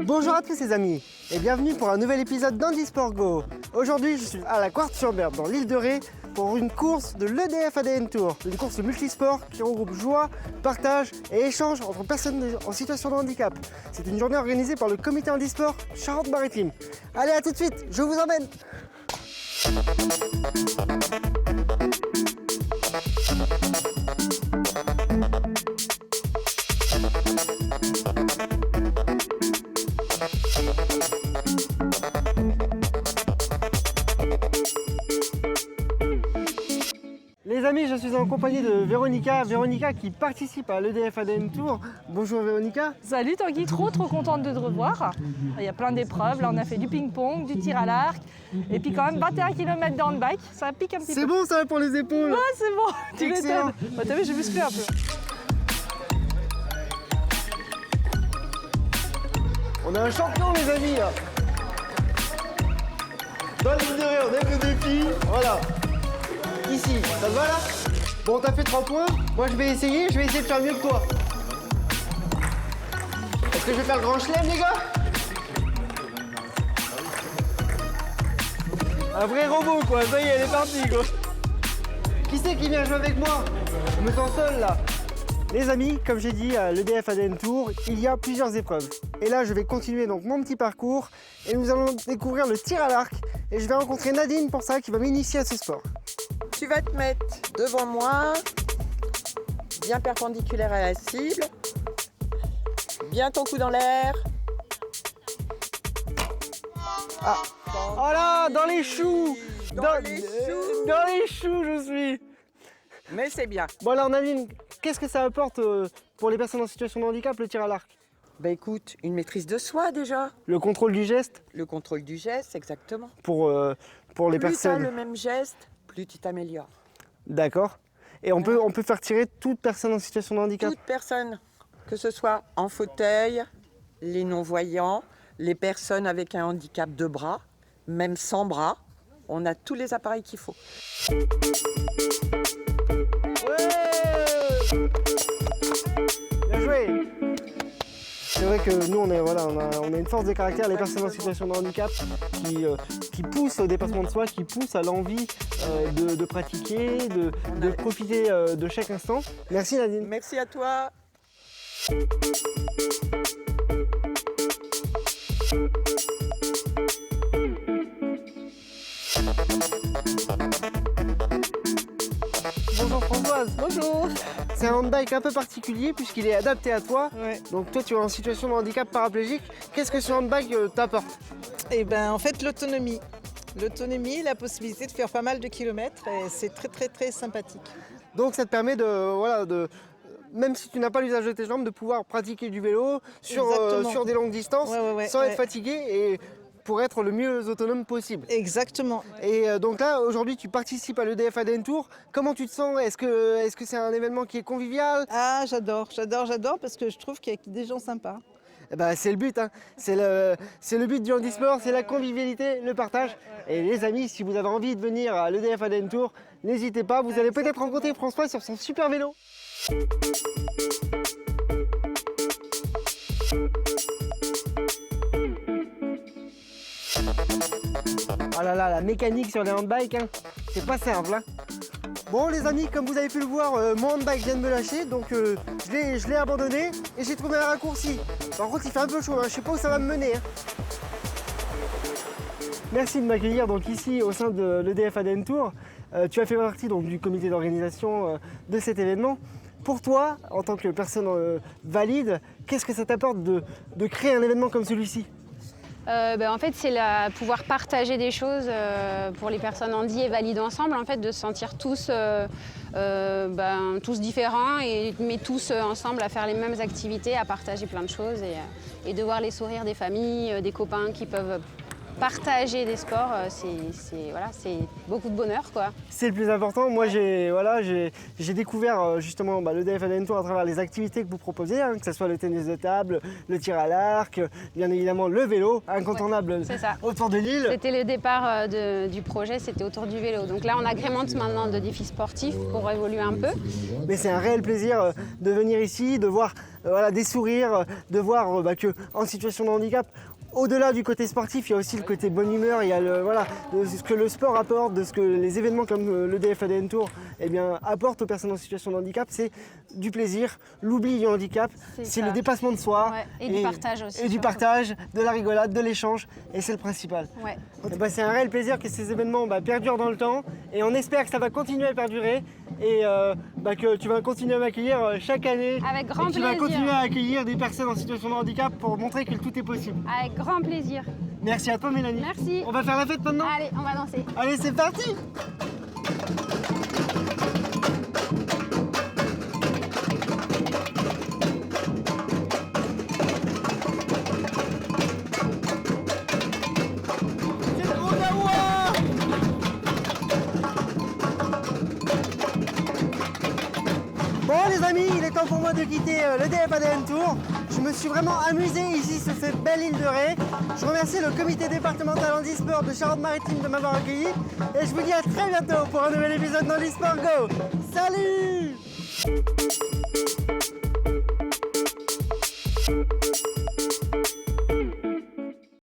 Bonjour à tous les amis et bienvenue pour un nouvel épisode d'Handisport Go. Aujourd'hui je suis à la Quartz-sur-Mer dans l'île de Ré pour une course de l'EDF ADN Tour, une course multisport qui regroupe joie, partage et échange entre personnes en situation de handicap. C'est une journée organisée par le comité handisport Charente-Maritime. Allez, à tout de suite, je vous emmène. Les amis, je suis en compagnie de Véronica qui participe à l'EDF ADN Tour. Bonjour Véronica. Salut Tanguy, trop contente de te revoir. Il y a plein d'épreuves, là on a fait du ping-pong, du tir à l'arc, et puis quand même 21 km de handbike, ça pique un petit peu. C'est bon ça va pour les épaules. Ouais, c'est bon, tu Excellent. m'étonnes. Bah, t'as vu, j'ai musclé un peu. On a un champion les amis là. Dans l'île de Ré, on aime le défi. Voilà. Ici, ça te va là? Bon, t'as fait 3 points. Moi je vais essayer de faire mieux que toi. Est-ce que je vais faire le grand chelem les gars? Un vrai robot quoi, ça y est, elle est partie quoi. Qui c'est qui vient jouer avec moi? Je me sens seul là. Les amis, comme j'ai dit à l'EDF ADN Tour, il y a plusieurs épreuves. Et là, je vais continuer donc mon petit parcours et nous allons découvrir le tir à l'arc. Et je vais rencontrer Nadine pour ça qui va m'initier à ce sport. Tu vas te mettre devant moi, bien perpendiculaire à la cible, bien ton cou dans l'air. Ah. Oh là, dans les choux. Dans les choux. Dans les choux, je suis. Mais c'est bien. Bon alors Nadine, qu'est-ce que ça apporte pour les personnes en situation de handicap, le tir à l'arc? Bah écoute, une maîtrise de soi déjà. Le contrôle du geste Le contrôle du geste, exactement. pour les Plus tu as personnes. le même geste, plus tu t'améliores. D'accord. Et on peut faire tirer toute personne en situation de handicap? Toute personne, que ce soit en fauteuil, les non-voyants, les personnes avec un handicap de bras, même sans bras, on a tous les appareils qu'il faut. Ouais. Bien joué. C'est vrai que nous, on a une force de caractère, les personnes en situation de handicap, qui poussent au dépassement de soi, qui poussent à l'envie de pratiquer, de profiter de chaque instant. Merci Nadine. Merci à toi. Bonjour Françoise. Bonjour. C'est un handbike un peu particulier puisqu'il est adapté à toi. Ouais. Donc toi, tu es en situation de handicap paraplégique. Qu'est-ce que ce handbike t'apporte? Eh ben, en fait, l'autonomie. L'autonomie, la possibilité de faire pas mal de kilomètres, et c'est très sympathique. Donc ça te permet même si tu n'as pas l'usage de tes jambes, de pouvoir pratiquer du vélo sur des longues distances sans être fatigué et pour être le mieux autonome possible. Exactement. Et donc là, aujourd'hui, tu participes à l'EDF ADN Tour. Comment tu te sens? Est-ce que c'est un événement qui est convivial? Ah, j'adore parce que je trouve qu'il y a des gens sympas. Eh ben, c'est le but, hein. C'est le but du handisport, c'est la convivialité, le partage. Et les amis, si vous avez envie de venir à l'EDF ADN Tour, n'hésitez pas, vous allez peut-être rencontrer François sur son super vélo. Oh là là, la mécanique sur les handbikes, hein, c'est pas simple. Hein. Bon les amis, comme vous avez pu le voir, mon handbike vient de me lâcher, donc je l'ai abandonné et j'ai trouvé un raccourci. Par contre il fait un peu chaud, hein, je sais pas où ça va me mener. Hein. Merci de m'accueillir donc ici au sein de l'EDF ADN Tour. Tu as fait partie donc, du comité d'organisation de cet événement. Pour toi, en tant que personne valide, qu'est-ce que ça t'apporte de créer un événement comme celui-ci? En fait, c'est pouvoir partager des choses pour les personnes handi et valides ensemble, en fait, de se sentir tous différents, mais tous ensemble à faire les mêmes activités, à partager plein de choses et de voir les sourires des familles, des copains qui peuvent partager des sports, c'est beaucoup de bonheur, quoi. C'est le plus important. Moi, j'ai découvert justement le DFADN Tour à travers les activités que vous proposez, hein, que ce soit le tennis de table, le tir à l'arc, bien évidemment le vélo, incontournable c'est ça. autour de l'île. C'était le départ du projet, c'était autour du vélo. Donc là, on agrémente maintenant de défis sportifs pour évoluer un peu. Mais c'est un réel plaisir de venir ici, de voir des sourires, de voir qu'en situation de handicap, au-delà du côté sportif, il y a aussi le côté bonne humeur, il y a de ce que le sport apporte, de ce que les événements comme le DFADN Tour apportent aux personnes en situation de handicap, c'est du plaisir, l'oubli du handicap, c'est le dépassement de soi. Ouais, et du partage aussi. Et du partage, de la rigolade, de l'échange, et c'est le principal. Ouais. C'est un réel plaisir que ces événements perdurent dans le temps, et on espère que ça va continuer à perdurer, et que tu vas continuer à m'accueillir chaque année. Avec grand plaisir. Tu vas continuer à accueillir des personnes en situation de handicap pour montrer que tout est possible. Avec grand plaisir. Merci à toi Mélanie. Merci. On va faire la fête maintenant? Allez, on va danser. Allez, c'est parti! Bon les amis, il est temps pour moi de quitter le DFADN Tour. Je me suis vraiment amusé ici sur cette belle île de Ré. Je remercie le comité départemental handisport de Charente-Maritime de m'avoir accueilli. Et je vous dis à très bientôt pour un nouvel épisode dans l'eSport Go. Salut!